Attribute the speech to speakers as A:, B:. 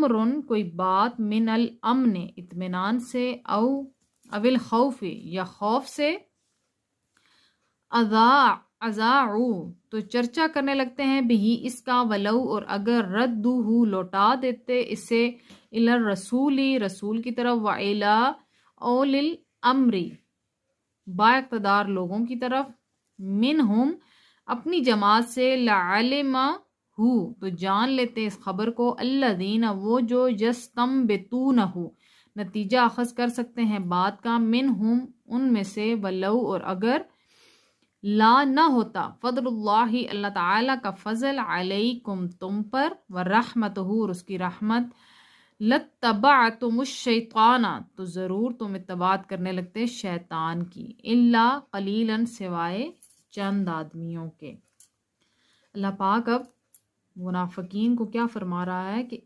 A: امرن کوئی بات، من الامن اطمینان سے، اول خوف یا خوف سے، اذاعوا تو چرچا کرنے لگتے ہیں، بھی اس کا، ولو اور اگر، ردوہ لوٹا دیتے اسے، الی الرسول رسول کی طرف، وإلی اولی الامر با اقتدار لوگوں کی طرف، منہم اپنی جماعت سے، لعلمہ تو جان لیتے اس خبر کو، الذین وہ جو، یستنبطونہ نتیجہ اخذ کر سکتے ہیں بات کا، منہم ان میں سے، ولو اور اگر، لا نہ ہوتا، فضل اللہ اللہ تعالیٰ کا فضل، علیکم تم پر، ورحمتہ اور اس کی رحمت، لتبعتم الشیطان تو ضرور تم اتباعت کرنے لگتے شیطان کی، الا قلیلا سوائے چند آدمیوں کے۔ اللہ پاک اب منافقین کو کیا فرما رہا ہے کہ